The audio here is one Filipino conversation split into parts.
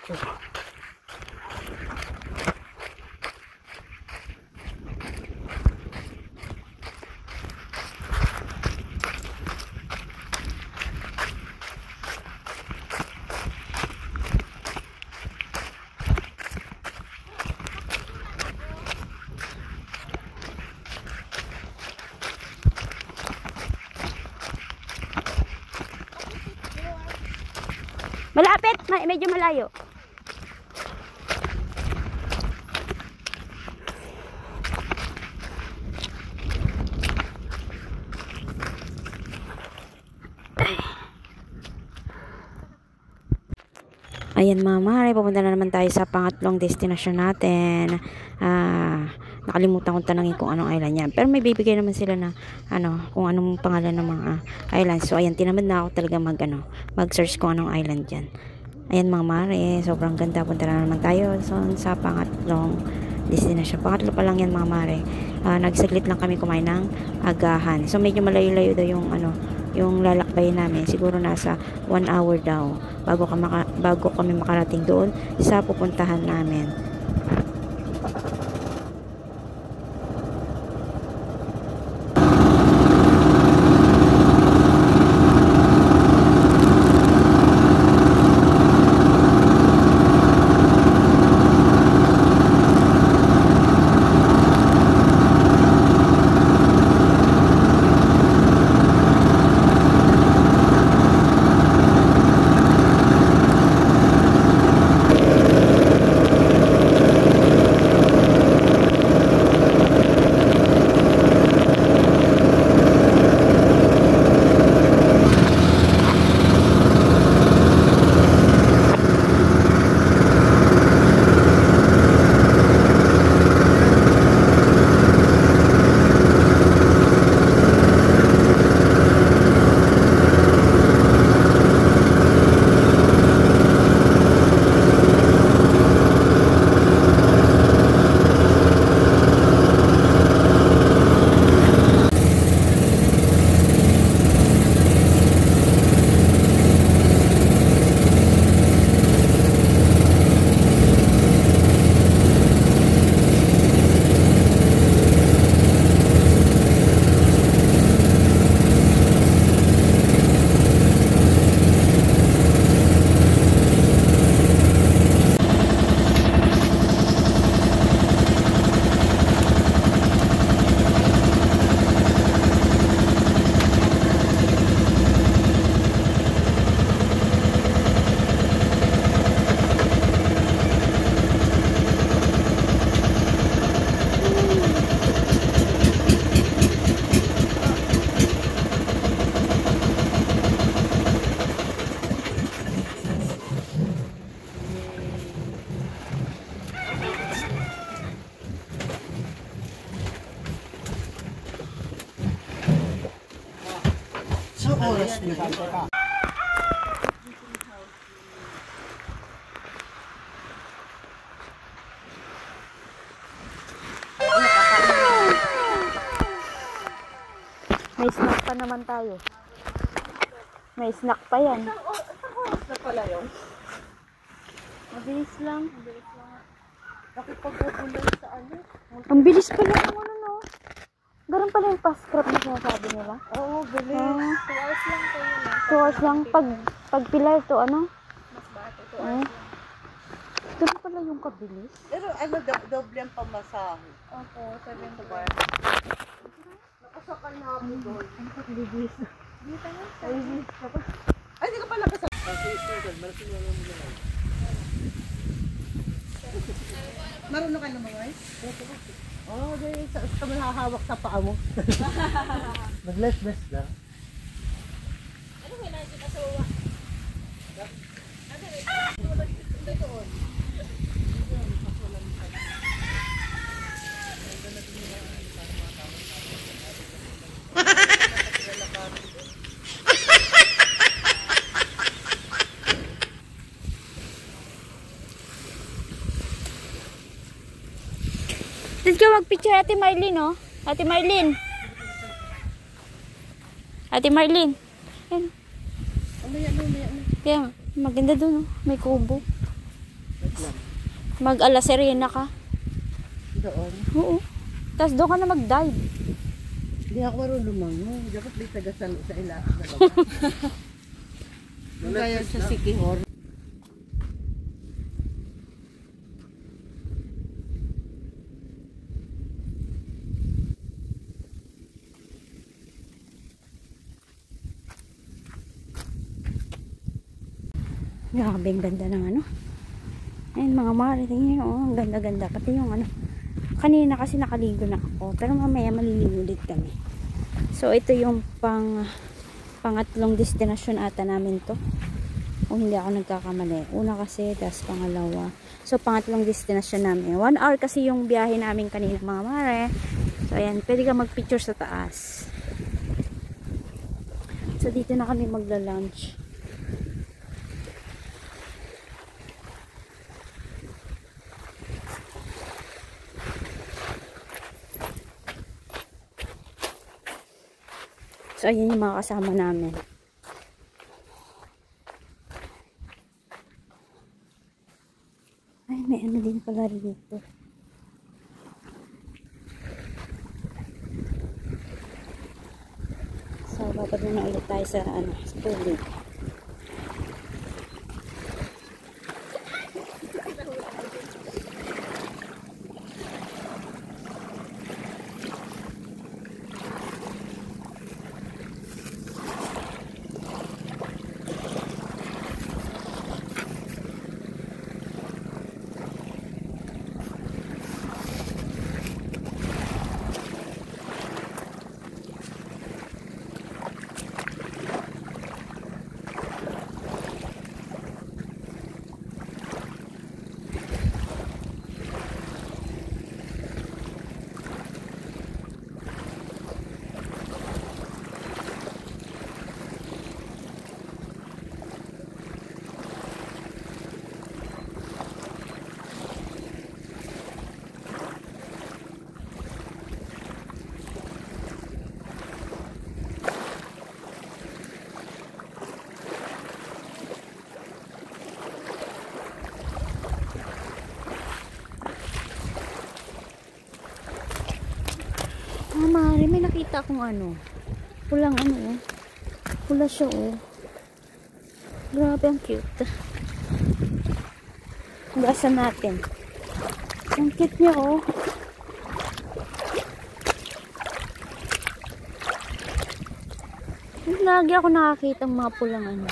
Malapit, medyo malayo. Ayan mga mare, pupunta na naman tayo sa pangatlong destination natin. Nakalimutan kong tanongin kung anong island yan. Pero may bibigay naman sila na kung anong pangalan ng mga island. So ayan, tinamad na ako talaga mag-search kung anong island yan. Ayan mga mare, sobrang ganda. Punta na naman tayo sa pangatlong destination. Pangatlo pa lang yan mga mare. Nagsaglit lang kami kumain ng agahan. So medyo malayo-layo daw yung lalakbayin namin. Siguro nasa 1 hour daw bago kami makarating doon sa pupuntahan namin. Oras nyo. May snack pa naman tayo. May snack pa yan. Oras na pala yun. Mabilis lang. Nakipag-ubulan sa Ang bilis pala ng no. Ganun pala yung fast crop na sinasabi nila. Oo, bilis. 2 hours lang tayo na. 2 hours lang. Pag pilar to Mas bato. 2 hours lang. Ganun pala yung kabilis. Pero doble ang pamasahe. Opo, 7 bar. Nakasakal na ako doon. Ang kabilis. Ay, hindi ka pala kasakal. Marunong ka na mga guys? Oo, guys. Saan ka mahahawak sa paa mo? Mag-less lang. Ano ba na dito sa uwa? Let's go mag-picture Ate Marlene, oh. Ate Marlene. Ate Marlene. Yan. Umaya. Kaya maganda doon, oh. May kubo. Wait lang. Mag-ala Serena ka. Doon. Oo. Tapos doon ka na mag-dive. Hindi ako marunong lumangoy. Dapat may tagasalo sa ila. Kaya sa Sikihor. Grabe, ang ganda ng ano. Ayun mga mare, tingnan nyo, oh, ang ganda-ganda. Pati yung ano, kanina kasi nakaligo na ako. Pero mamaya maliligo ulit kami. So, ito yung pangatlong destinasyon ata namin to. Kung hindi ako nagkakamali. Una kasi, tas pangalawa. So, pangatlong destinasyon namin. 1 hour kasi yung biyahe namin kanina mga mare. So, ayan, pwede ka mag-picture sa taas. So, dito na kami magla-lunch. So, ayan yung mga kasama namin. Ay, may ano din pala dito. So, babad na ulit tayo sa, ano, sa tubig. Mari, may nakita akong ano. Pulang ano, oh. Pula siya, oh. Grabe, ang cute. Hugasan natin. Ang cute niya, oh. Lagi ako nakakita ng mga pulang ano.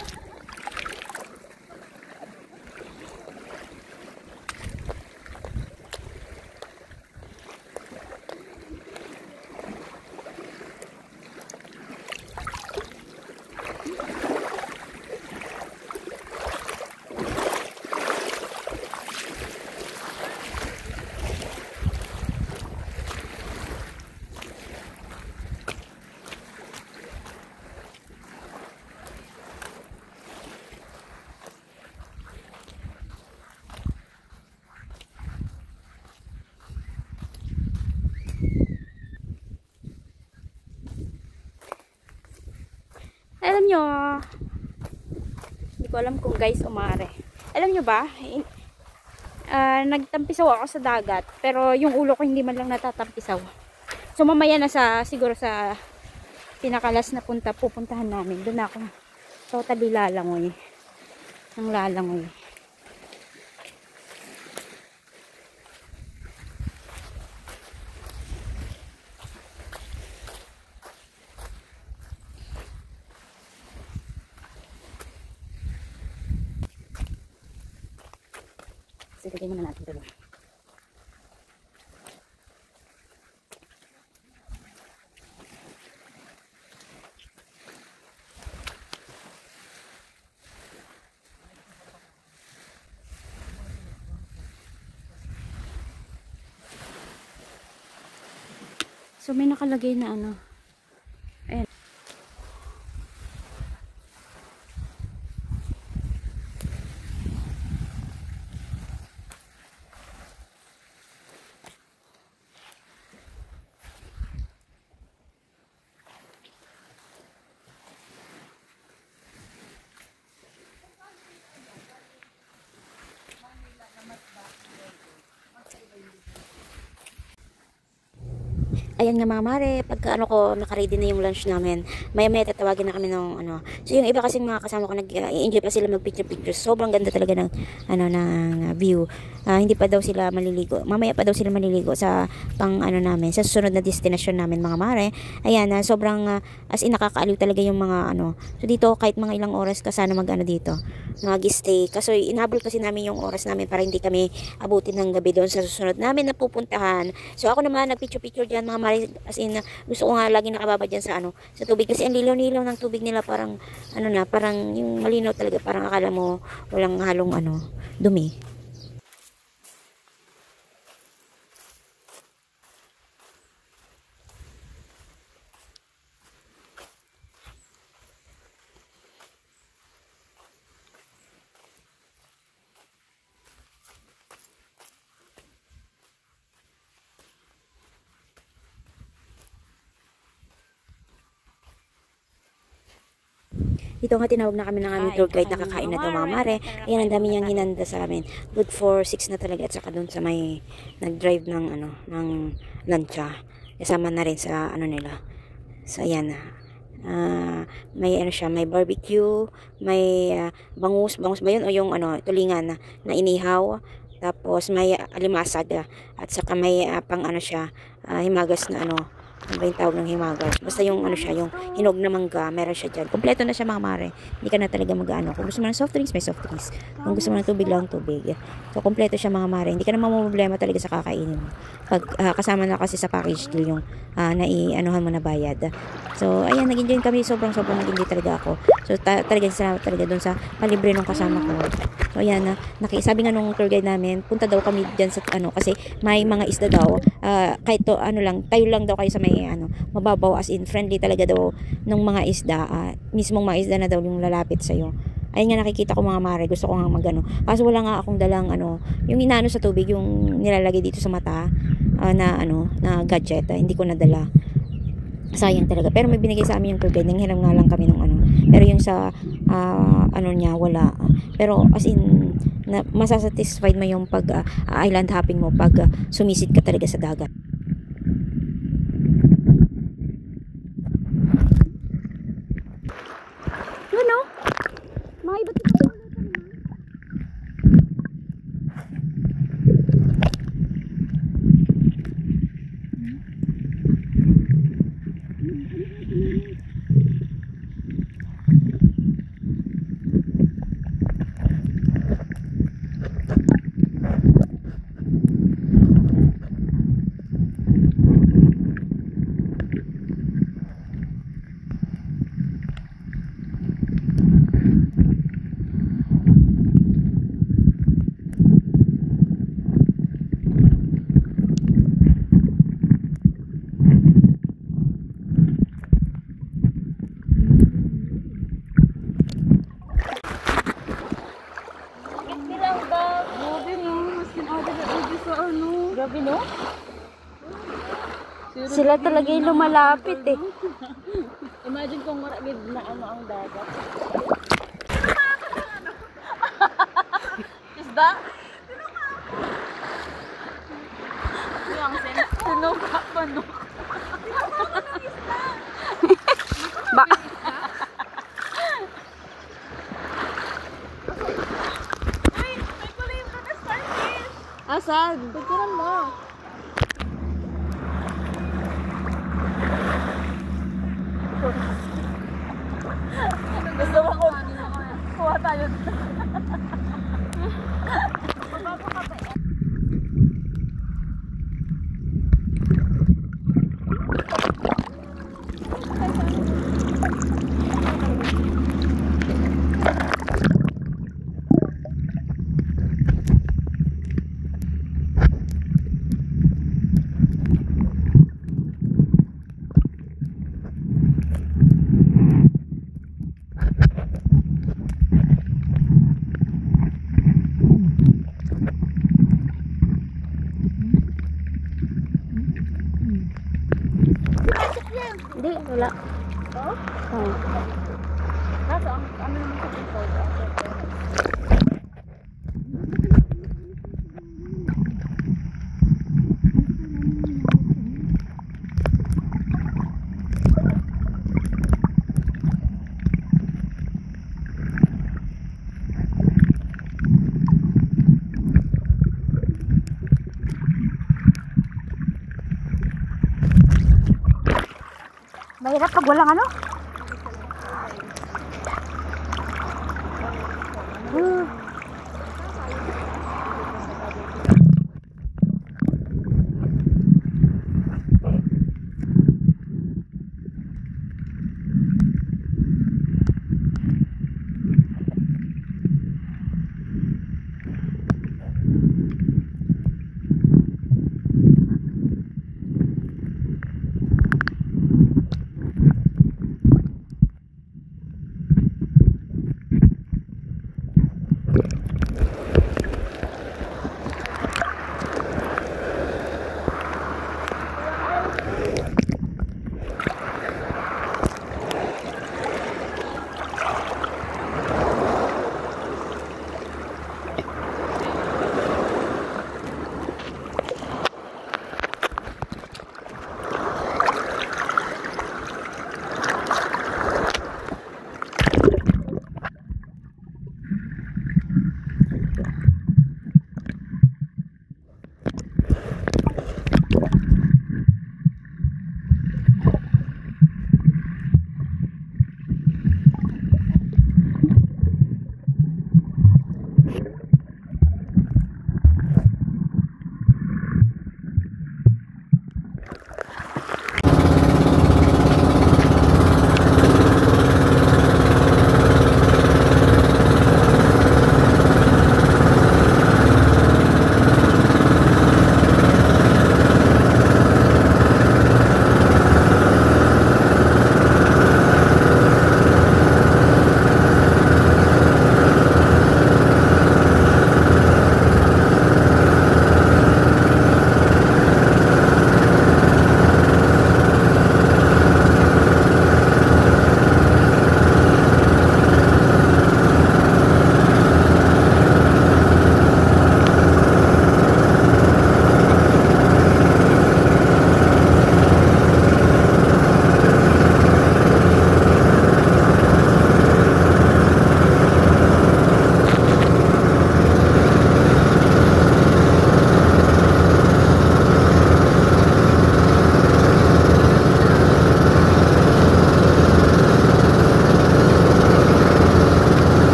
Alam nyo, hindi ko alam kung guys o mare. Alam nyo ba, nagtampisaw ako sa dagat, pero yung ulo ko hindi man lang natatampisaw. So mamaya na siguro sa pinakalas na pupuntahan namin. Doon ako totally lalangoy. Ang lalangoy. Sige, muna natin ito. So may nakalagay na ano. Ayan. ayan nga mga mare, pagka ano ko, nakaready na yung lunch namin, maya-maya tatawagin na kami ng ano. So yung iba kasing mga kasama ko nag-enjoy pa sila mag-picture. Sobrang ganda talaga ng ano ng view. Hindi pa daw sila maliligo. Mamaya pa daw sila maliligo sa pang ano namin, sa susunod na destination namin mga mare. Ayan, sobrang as in nakakaaliw talaga yung mga ano. So dito kahit mga ilang oras ka sana mag-ano dito, mag-stay. Kasi inhabol kasi namin yung oras namin para hindi kami abutin ng gabi doon sa susunod namin na pupuntahan. So ako naman nag-picture diyan mga mare, as in gusto ko nga lagi nakababa diyan sa ano, sa tubig kasi ang lilaw-lilaw ng tubig nila, parang ano na, parang yung malinaw talaga, parang akala mo walang halong ano, dumi. Dito nga tinawag na kami ng aming tour guide, nakakain na daw mga mare. Ayan, ang dami niyang hinanda sa amin. Good for 6 na talaga, at saka doon sa may nag-drive ng ano, ng lancha. Kasama na rin sa ano nila. So ayan na. May ano siya, may barbecue, may bangus ba yun o yung ano, tulingan na inihaw. Tapos may alimasag, at saka may pang ano siya, himagas na ano, ano ba yung tawag ng himagas? Basta yung ano siya, yung hinog na mangga, meron siya dyan. Kompleto na siya mga mare. Hindi ka na talaga mag-ano. Kung gusto mo ng soft drinks, may soft drinks. Kung gusto mo ng tubig lang, tubig. So, kompleto siya mga mare. Hindi ka na mamumblema talaga sa kakainin mo. Pag kasama na kasi sa package deal yung nai-anuhan mo na bayad. So, ayan, nag-enjoy kami. Sobrang nag-enjoy talaga ako. So, talagang salamat talaga dun sa palibre nung kasama ko. So, ayan, sabi nga nung tour guide namin, punta daw kami dyan sa ano, kasi may mga isda daw. Kahit to, ano lang, tayo lang daw kayo sa may ano, mababaw, as in friendly talaga daw ng mga isda, mismong mga isda na daw yung lalapit sa iyo. Ayun nga nakikita ko mga mare, gusto ko nga magano. Kaso wala nga akong dalang ano, yung inaano sa tubig, yung nilalagay dito sa mata na ano, na gadget, hindi ko nadala. Sayang talaga. Pero may binigay sa amin yung tour guide, nanghiram nga lang kami ng ano. Pero yung sa ano niya wala. Pero as in masasatisfied mo yung pag island hopping mo pag sumisid ka talaga sa dagat. Ano? May ba't ito? Grabe no? Sila talaga yung lumalapit eh. Imagine kung maraming na ano ang dagat. Isda? Yung sense. Sinuka pa no? Ba? Ay, may kulay yung mga starfish. Asan? Pagkuran mo. Gusto mo ko. Kuha tayo. Hindi, wala. Oh? Nasa, ano naman sa record? Mahirap pag walang ano.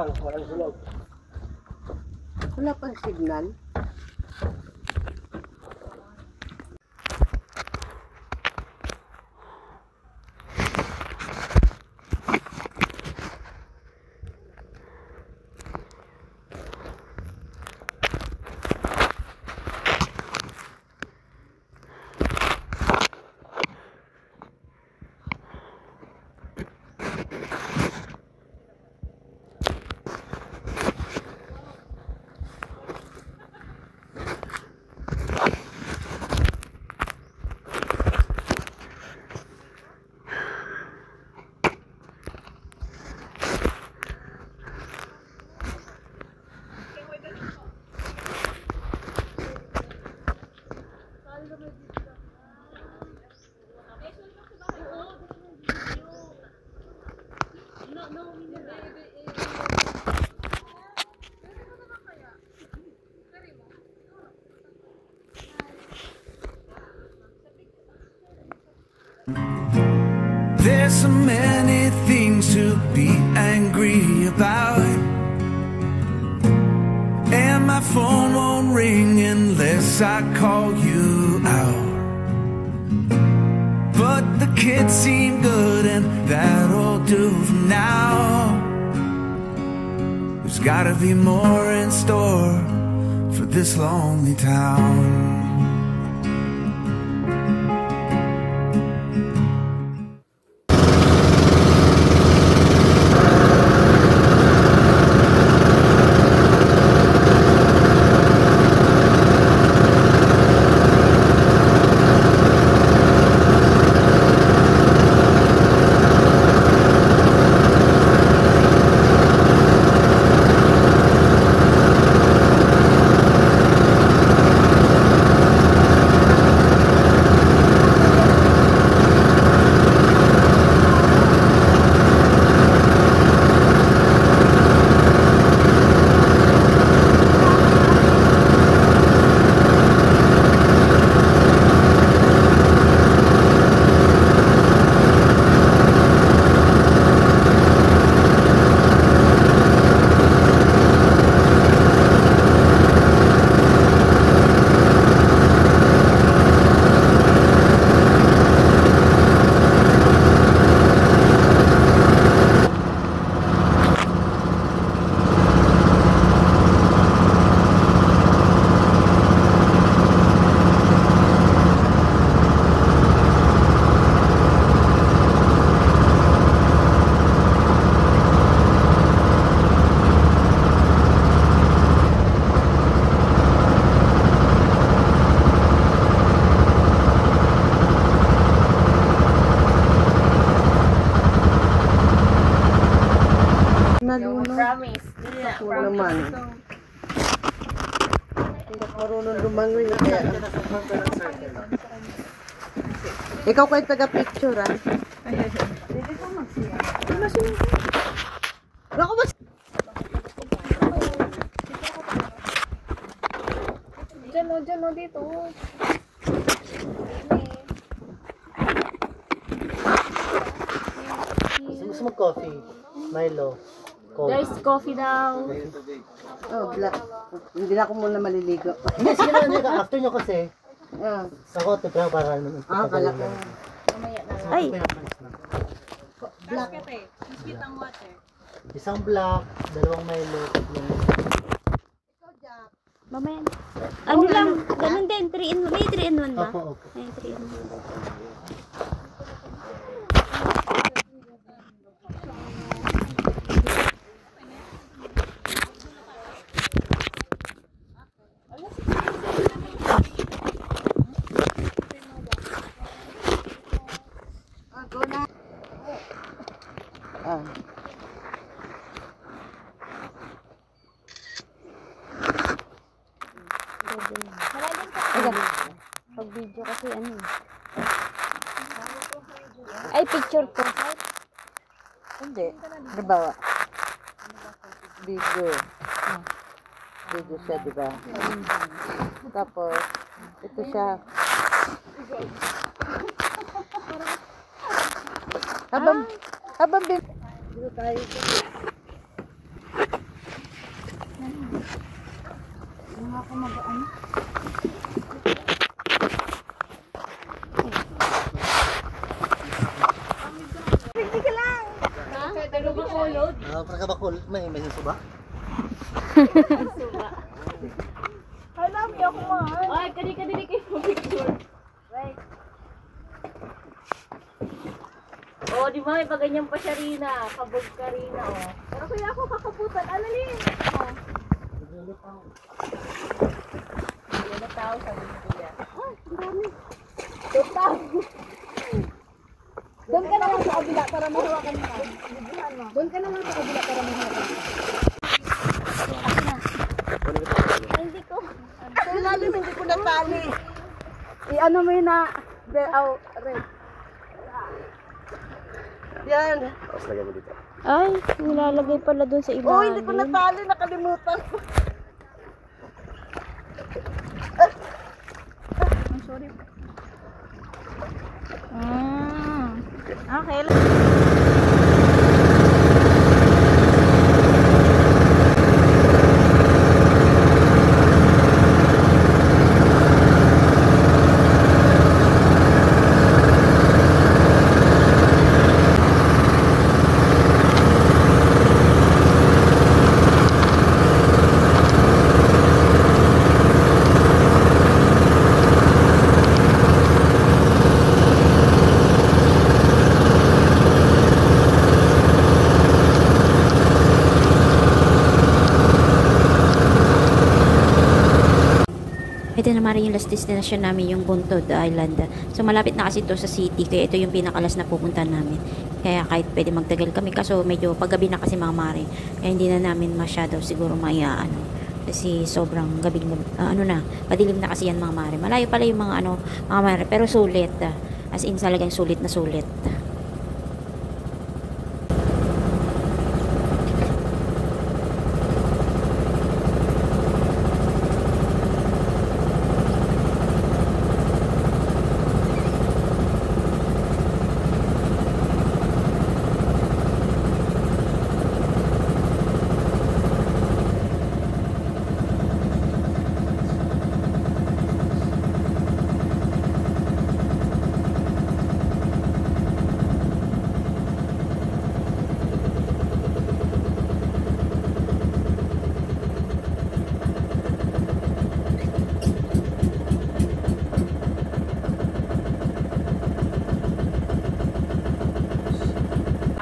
lang, walang sunog. Wala pang signal. There's so many things to be angry about, and my phone won't ring unless I call you out. But the kids seem good and that'll do for now. There's gotta be more in store for this lonely town. Promise. Ako naman. Hindi ako marunong lumangoy na kaya. Ikaw kayo taga-picture, ah. Pwede ko magsiya. Ako ba? Diyan o, dito. Gusto mo coffee? Milo? Cold? Guys, coffee daw. Oh, black. Hindi na ako muna maliligo. Hindi, sige na, hindi ka. After nyo kasi, Ah, sa kote pa para naman. kala ko. Ay, Black. Isang black, dalawang Milo, tatlong mamaya. Ano lang, ganun din, 3 in 1. May 3 in 1 ba? Opo, opo. May 3 in 1. Go na. Ah. Pag video kasi ano eh. Ay, picture ko. Hindi. Halimbawa. Video. Video siya, di ba? Tapos, ito siya. Habang dito tayo. may suba? Alam niyo ako man. Ay, kadi-kadi kayo picture. Right. Oh, di ba? May paganyan pa siya Rina. Kabog ka Rina, oh. Pero kaya ako kakaputan. Alalin. Oh. Yan na tao, sabi ni Kuya. Ay, ang dami. Tutang. Doon ka na lang sa kabila para mahawakan mo. Doon ka na lang sa kabila para mahawakan mo. Hindi ko. Sa ilalim hindi ko natali. I-ano mo yun na red. Yan. Ay, nilalagay pala dun sa ilalim. Oh, hindi ko natali. Nakalimutan ko. I'm sorry. Okay. Ito naman rin yung last destination namin, yung Buntod Island. So malapit na kasi ito sa city, kaya ito yung pinakalas na pupunta namin. Kaya kahit pwede magtagal kami, kaso medyo paggabi na kasi mga mare, kaya hindi na namin masyado siguro maiaano. Kasi sobrang gabing, padilim na kasi yan mga mare. Malayo pala yung mga mga mare, pero sulit. As in talagang sulit na sulit.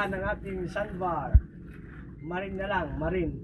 Ang ating sandbar. Marin na lang, marin.